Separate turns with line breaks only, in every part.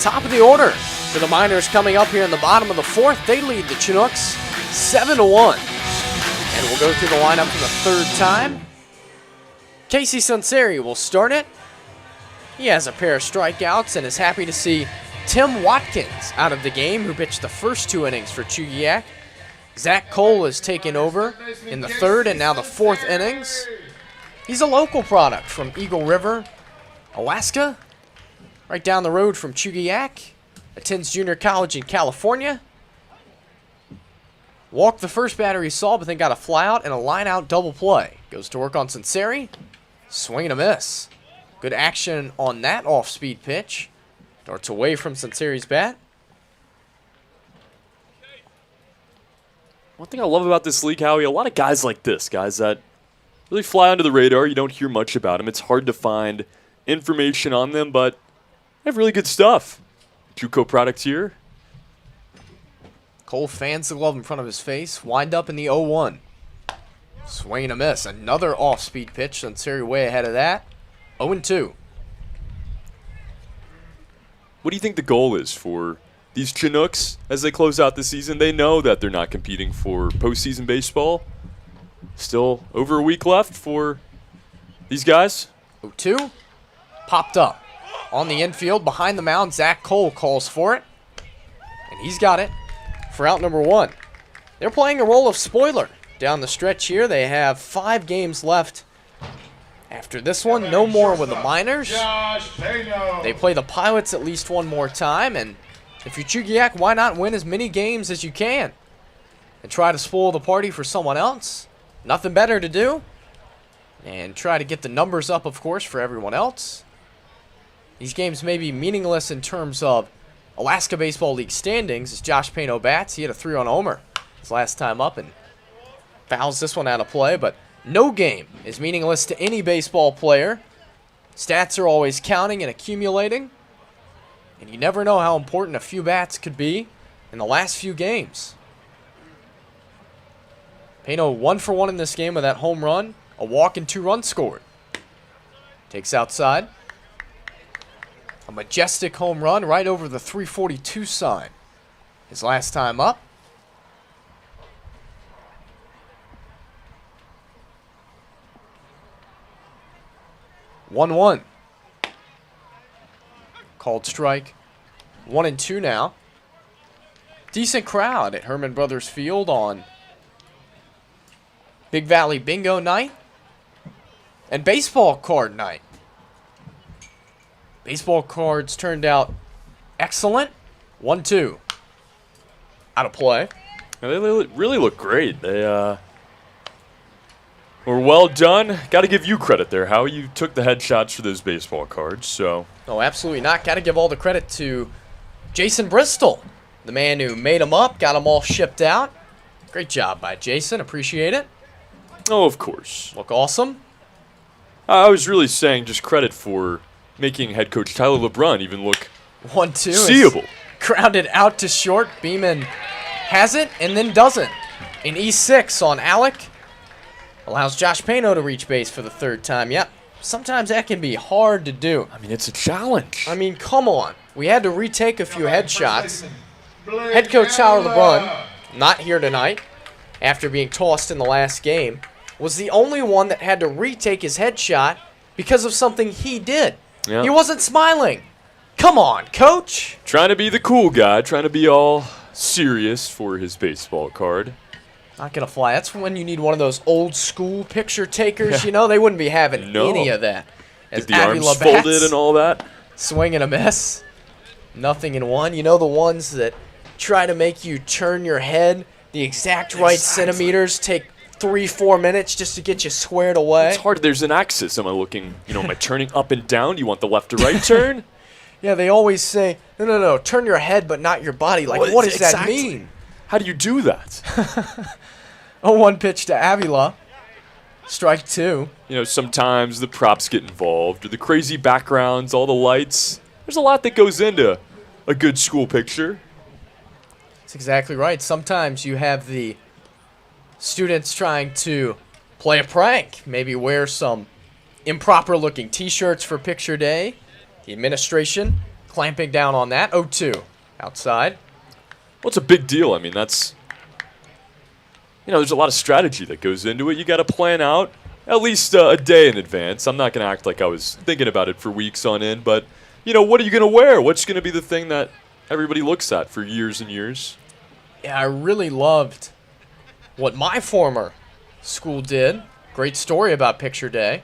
Top of the order for the Miners coming up here in the bottom of the fourth. They lead the Chinooks 7-1. And we'll go through the lineup for the third time. Casey Sunseri will start it. He has a pair of strikeouts and is happy to see Tim Watkins out of the game, who pitched the first 2 innings for Chugiak. Zach Cole has taken over in the third and now the fourth innings. He's a local product from Eagle River, Alaska, right down the road from Chugiak. Attends junior college in California. Walked the first batter he saw, but then got a flyout and a line-out double play. Goes to work on Sunseri. Swing and a miss. Good action on that off-speed pitch. Darts away from Sunseri's bat.
One thing I love about this league, Howie, a lot of guys like this, guys that really fly under the radar. You don't hear much about them. It's hard to find information on them, but they have really good stuff. JUCO products here.
Cole fans the glove in front of his face. Wind up in the 0-1. Swing and a miss. Another off-speed pitch. Sunseri way ahead of that. 0-2.
What do you think the goal is for these Chinooks as they close out the season? They know that they're not competing for postseason baseball. Still over a week left for these guys.
0-2. Popped up. On the infield, behind the mound, Zach Cole calls for it. And he's got it for out number 1. They're playing a role of spoiler down the stretch here. They have 5 games left. After this one, no more with the Miners. They play the Pilots at least one more time. And if you're Chugiak, why not win as many games as you can? And try to spoil the party for someone else. Nothing better to do. And try to get the numbers up, of course, for everyone else. These games may be meaningless in terms of Alaska Baseball League standings as Josh Payno bats. He had a 3-run homer his last time up and fouls this one out of play. But no game is meaningless to any baseball player. Stats are always counting and accumulating. And you never know how important a few bats could be in the last few games. Payno 1 for 1 in this game with that home run. A walk and 2 runs scored. Takes outside. A majestic home run right over the 342 sign. His last time up. One. Called strike. 1-2 now. Decent crowd at Herman Brothers Field on Big Valley Bingo night and baseball card night. Baseball cards turned out excellent. 1-2. Out of play.
They really look great. They were well done. Got to give you credit there, Howie. You took the headshots for those baseball cards. So.
No, absolutely not. Got to give all the credit to Jason Bristol, the man who made them up, got them all shipped out. Great job by Jason. Appreciate it.
Oh, of course.
Look awesome.
I was really saying just credit for making head coach Tyler LeBrun even look
1-2.
seeable.
Grounded out to short. Beeman has it and then doesn't. An E6 on Alec. Allows Josh Payno to reach base for the 3rd time. Yep. Sometimes that can be hard to do.
I mean, it's a challenge.
I mean, come on. We had to retake a few headshots. Head coach Tyler LeBrun, not here tonight, after being tossed in the last game, was the only one that had to retake his headshot because of something he did.
Yeah.
He wasn't smiling. Come on, coach.
Trying to be the cool guy, trying to be all serious for his baseball card.
Not going to fly. That's when you need one of those old school picture takers. Yeah. You know, they wouldn't be having any of that.
As the arms folded and all that.
Swing and a miss. Nothing in one. You know the ones that try to make you turn your head the exact right centimeters, take 3-4 minutes just to get you squared away.
It's hard. There's an axis. Am I looking, am I turning up and down? Do you want the left to right turn?
Yeah, they always say, no, turn your head but not your body. Like, what does that mean?
How do you do that?
0-1 pitch to Avila. Strike 2.
Sometimes the props get involved, or the crazy backgrounds, all the lights. There's a lot that goes into a good school picture.
That's exactly right. Sometimes you have the students trying to play a prank. Maybe wear some improper-looking T-shirts for picture day. The administration clamping down on that. 0-2 outside.
Well, it's a big deal. I mean, that's, there's a lot of strategy that goes into it. You got to plan out at least a day in advance. I'm not going to act like I was thinking about it for weeks on end, but, what are you going to wear? What's going to be the thing that everybody looks at for years and years?
Yeah, I really loved what my former school did. Great story about picture day.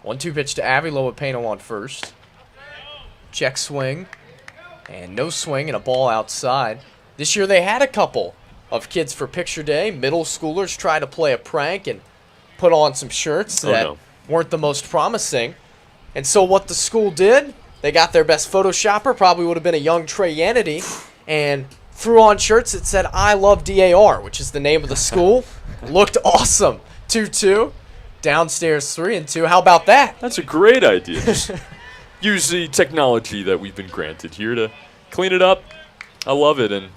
1-2 pitch to Avila with Pano on first. Check swing. And no swing and a ball outside. This year they had a couple of kids for picture day. Middle schoolers try to play a prank and put on some shirts that weren't the most promising. And so what the school did, they got their best Photoshopper, probably would have been a young Trey Yanity, and threw on shirts that said, I love DAR, which is the name of the school. Looked awesome. 2-2. Downstairs 3-2. How about that?
That's a great idea. Just use the technology that we've been granted here to clean it up. I love it. And,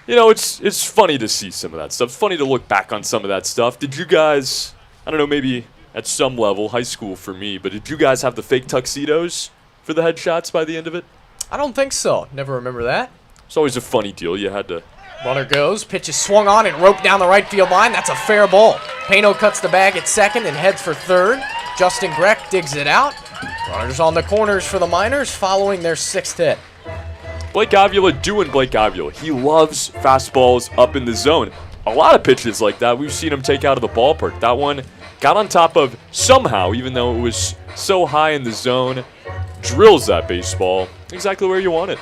it's funny to see some of that stuff. It's funny to look back on some of that stuff. Did you guys, I don't know, maybe at some level, high school for me, but did you guys have the fake tuxedos for the headshots by the end of it?
I don't think so. Never remember that.
It's always a funny deal. You had to.
Runner goes, pitch is swung on and roped down the right field line. That's a fair ball. Pano cuts the bag at second and heads for third. Justin Greck digs it out. Runners on the corners for the Miners following their 6th hit.
Blake Avila doing Blake Avila. He loves fastballs up in the zone. A lot of pitches like that we've seen him take out of the ballpark. That one got on top of somehow, even though it was so high in the zone, drills that baseball exactly where you want it.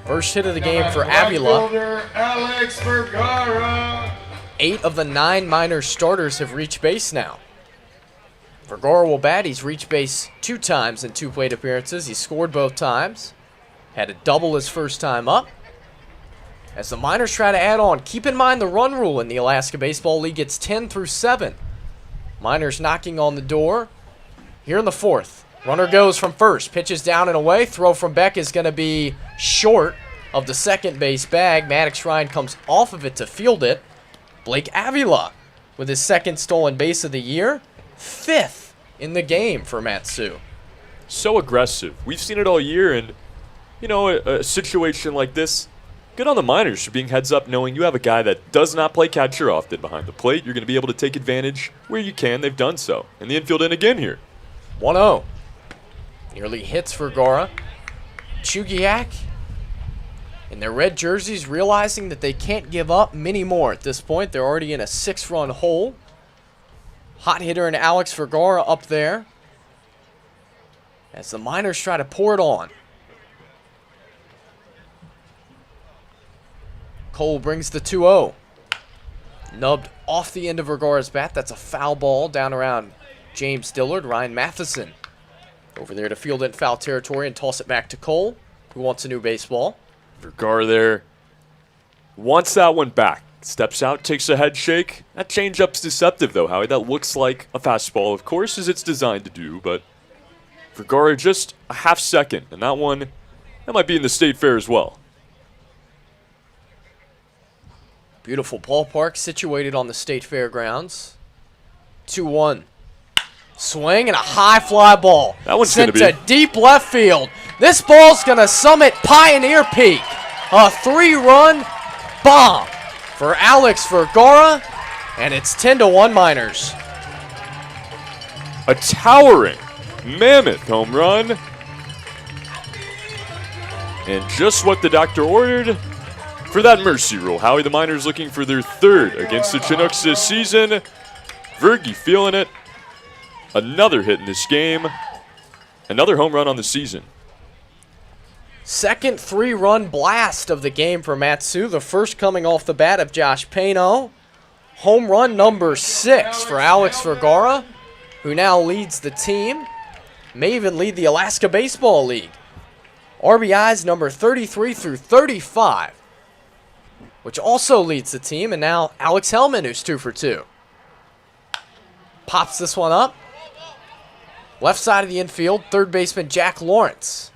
First hit of the game for Avila.
Alex Vergara.
8 of the 9 Miners starters have reached base now. Vergara will bat. He's reached base 2 times in 2 plate appearances. He scored both times. Had a double his first time up. As the Miners try to add on, keep in mind the run rule in the Alaska Baseball League. It's 10 through 7. Miners knocking on the door. Here in the 4th. Runner goes from first. Pitches down and away. Throw from Beck is going to be short of the second base bag. Maddox Ryan comes off of it to field it. Blake Avila with his 2nd stolen base of the year. 5th in the game for Matsu.
So aggressive. We've seen it all year, and, a situation like this, good on the Miners for being heads up, knowing you have a guy that does not play catcher often behind the plate. You're going to be able to take advantage where you can. They've done so. And the infield in again here.
1-0. Nearly hits Vergara. Chugiak in their red jerseys realizing that they can't give up many more at this point. They're already in a 6-run hole. Hot hitter in Alex Vergara up there as the Miners try to pour it on. Cole brings the 2-0. Nubbed off the end of Vergara's bat. That's a foul ball down around James Dillard. Ryan Matheson over there to field it in foul territory and toss it back to Cole, who wants a new baseball.
Vergara there wants that one back. Steps out, takes a head shake. That changeup's deceptive, though, Howie. That looks like a fastball, of course, as it's designed to do, but Vergara just a half second, and that one, that might be in the State Fair as well.
Beautiful ballpark situated on the State Fairgrounds. 2-1. Swing and a high fly ball.
That one's
sent
gonna
to deep left field. This ball's going to summit Pioneer Peak. A 3-run bomb for Alex Vergara, and it's 10-1 Miners.
A towering, mammoth home run. And just what the doctor ordered for that mercy rule. Howie, the Miners looking for their 3rd against the Chinooks this season. Vergie feeling it. Another hit in this game. Another home run on the season.
2nd 3-run blast of the game for Matsu. The first coming off the bat of Josh Pano. Home run number 6 for Alex Vergara, who now leads the team. May even lead the Alaska Baseball League. RBIs number 33 through 35, which also leads the team. And now Alex Hellman, who's 2 for 2. Pops this one up. Left side of the infield, 3rd baseman Jack Lawrence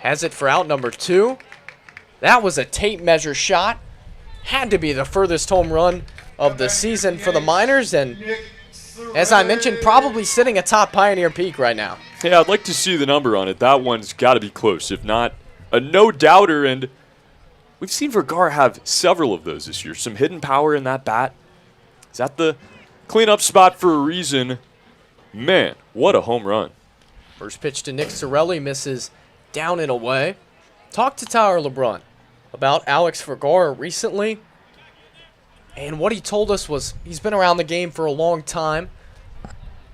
has it for out number 2. That was a tape measure shot. Had to be the furthest home run of the season for the Miners, and as I mentioned, probably sitting atop Pioneer Peak right now.
Yeah, I'd like to see the number on it. That one's got to be close, if not a no-doubter. And we've seen Vergara have several of those this year. Some hidden power in that bat. Is that the cleanup spot for a reason? Man, what a home run.
First pitch to Nick Sorelli, misses down and away. Talked to Tyler LeBrun about Alex Vergara recently, and what he told us was he's been around the game for a long time.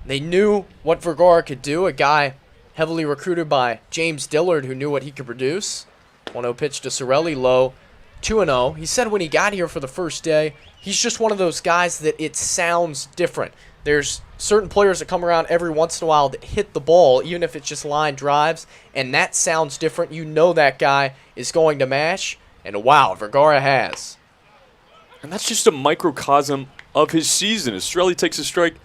They knew what Vergara could do, a guy heavily recruited by James Dillard who knew what he could produce. 1-0 pitch to Sorelli, low, 2-0. He said when he got here for the first day, he's just one of those guys that it sounds different. There's certain players that come around every once in a while that hit the ball, even if it's just line drives, and that sounds different. You know that guy is going to mash, and wow, Vergara has.
And that's just a microcosm of his season. As Sorelli takes a strike,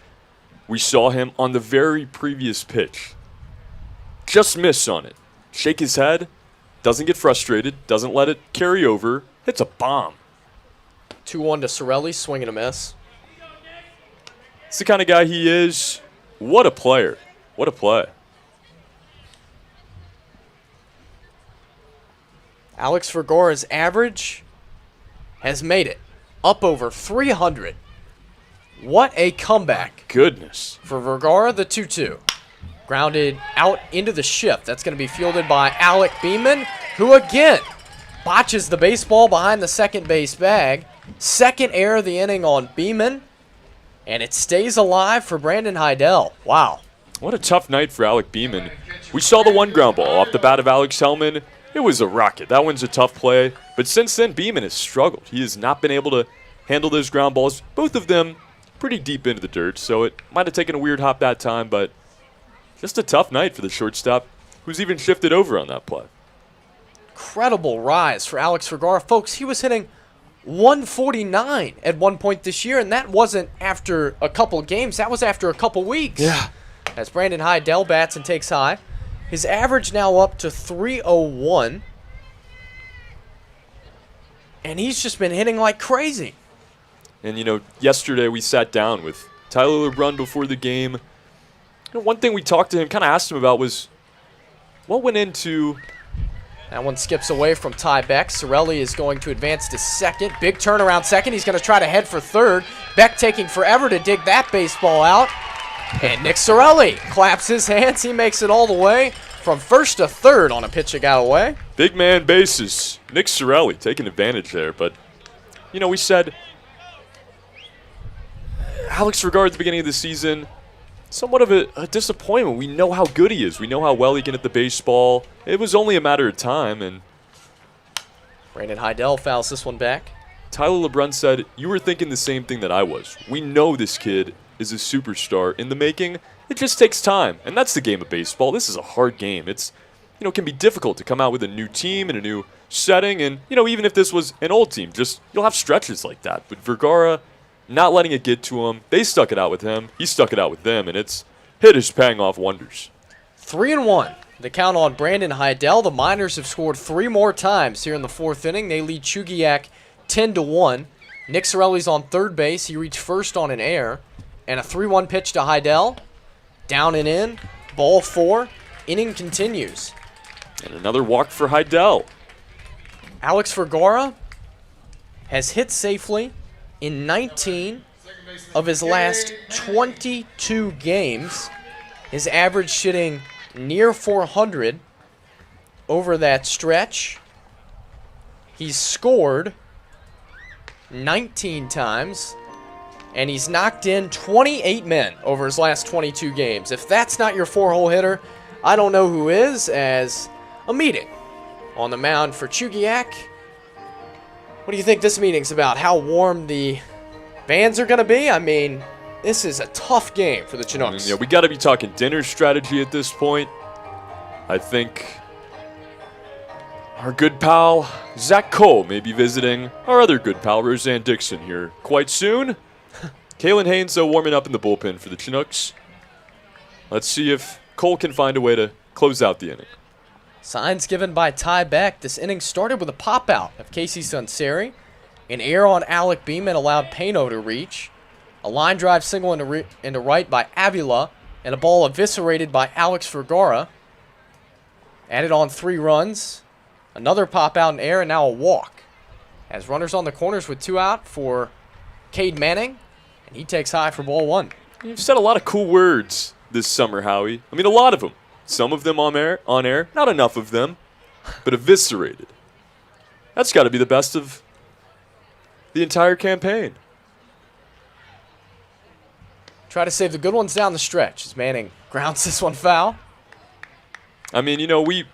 we saw him on the very previous pitch. Just miss on it. Shake his head, doesn't get frustrated, doesn't let it carry over, hits a bomb.
2-1 to Sorelli, swing and a miss.
It's the kind of guy he is. What a player. What a play.
Alex Vergara's average has made it up over 300. What a comeback.
Goodness.
For Vergara, the 2-2. Grounded out into the shift. That's going to be fielded by Alec Beeman, who again botches the baseball behind the second base bag. Second error of the inning on Beeman. And it stays alive for Brandon Heidel. Wow.
What a tough night for Alec Beeman. We saw the one ground ball off the bat of Alex Hellman. It was a rocket. That one's a tough play. But since then, Beeman has struggled. He has not been able to handle those ground balls. Both of them pretty deep into the dirt, so it might have taken a weird hop that time, but just a tough night for the shortstop, who's even shifted over on that play.
Incredible rise for Alex Vergara. Folks, he was hitting 149 at one point this year, and that wasn't after a couple games. That was after a couple weeks.
Yeah.
As Brandon Heidel bats and takes high. His average now up to 301. And he's just been hitting like crazy.
And, yesterday we sat down with Tyler LeBrun before the game. One thing we talked to him, kind of asked him about was what went into...
That one skips away from Ty Beck. Sorelli is going to advance to second. Big turnaround second. He's going to try to head for third. Beck taking forever to dig that baseball out. And Nick Sorelli claps his hands. He makes it all the way from first to third on a pitch that got away.
Big man bases. Nick Sorelli taking advantage there. But, we said Alex Vergara at the beginning of the season, somewhat of a disappointment. We know how good he is. We know how well he can hit the baseball. It was only a matter of time, and
Brandon Heidel fouls this one back.
Tyler LeBrun said, you were thinking the same thing that I was. We know this kid is a superstar in the making. It just takes time, and that's the game of baseball. This is a hard game. It's, it can be difficult to come out with a new team and a new setting, and, even if this was an old team, you'll have stretches like that. But Vergara, not letting it get to him. They stuck it out with him. He stuck it out with them, and it's hit is paying off wonders.
3-1. The count on Brandon Heidel. The Miners have scored 3 more times here in the 4th inning. They lead Chugiak 10-1. Nick Sorelli's on third base. He reached first on an error. And a 3-1 pitch to Heidel. Down and in. Ball 4. Inning continues.
And another walk for Heidel.
Alex Vergara has hit safely in 19 of his last 22 games. His average sitting near 400 over that stretch. He's scored 19 times, and he's knocked in 28 men over his last 22 games. If that's not your 4-hole hitter, I don't know who is, as a meeting on the mound for Chugiak. What do you think this meeting's about? How warm the fans are going to be? I mean, this is a tough game for the Chinooks.
We got to be talking dinner strategy at this point. I think our good pal Zach Cole may be visiting our other good pal Roseanne Dixon here quite soon. Kalen Haynes, though, warming up in the bullpen for the Chinooks. Let's see if Cole can find a way to close out the inning.
Signs given by Ty Beck. This inning started with a pop-out of Casey Sunseri. An error on Alec Beeman allowed Pano to reach. A line drive single into right by Avila And a ball eviscerated by Alex Vergara. Added on 3 runs. Another pop out in air and now a walk. As runners on the corners with 2 out for Cade Manning. And he takes high for ball 1.
You've said a lot of cool words this summer, Howie. I mean, a lot of them. Some of them on air, not enough of them, but eviscerated. That's got to be the best of the entire campaign.
Try to save the good ones down the stretch as Manning grounds this one foul.
I mean, you know, we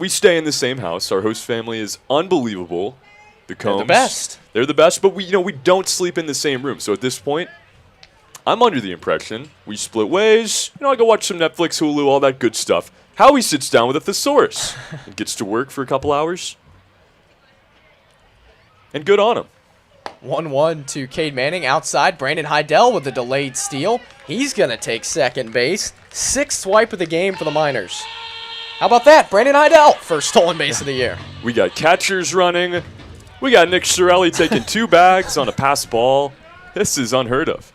stay in the same house. Our host family is unbelievable. The Combs,
They're the best.
They're the best, but we don't sleep in the same room. So at this point, I'm under the impression we split ways. I go watch some Netflix, Hulu, all that good stuff. Howie sits down with a thesaurus and gets to work for a couple hours. And good on him.
1-1 to Cade Manning outside. Brandon Heidel with the delayed steal. He's going to take second base. 6th swipe of the game for the Miners. How about that? Brandon Heidel, first stolen base of the year.
We got catchers running. We got Nick Shirelli taking 2 bags on a pass ball. This is unheard of.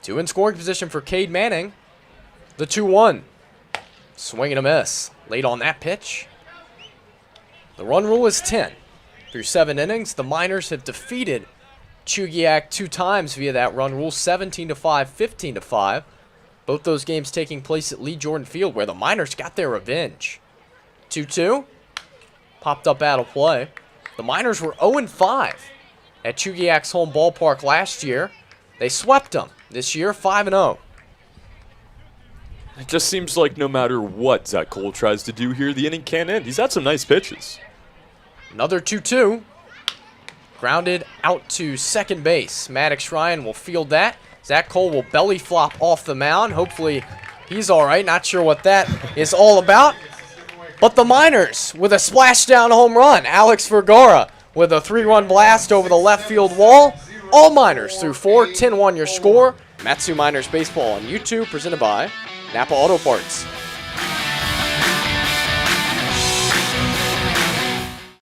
2 in scoring position for Cade Manning. The 2-1. Swing and a miss. Late on that pitch. The run rule is 10. Through 7 innings, the Miners have defeated Chugiak 2 times via that run rule, 17-5, 15-5. Both those games taking place at Lee Jordan Field, where the Miners got their revenge. 2-2. Popped up out of play. The Miners were 0-5 at Chugiak's home ballpark last year. They swept them. This year, 5-0.
It just seems like no matter what Zach Cole tries to do here, the inning can't end. He's had some nice pitches.
Another 2-2. Grounded out to second base. Maddox Ryan will field that. Zach Cole will belly flop off the mound. Hopefully he's all right. Not sure what that is all about. But the Miners with a splashdown home run. Alex Vergara with a 3-run blast over the left field wall. All Miners through 4, 10-1 your score. Matsu Miners Baseball on YouTube, presented by Napa Auto Parts.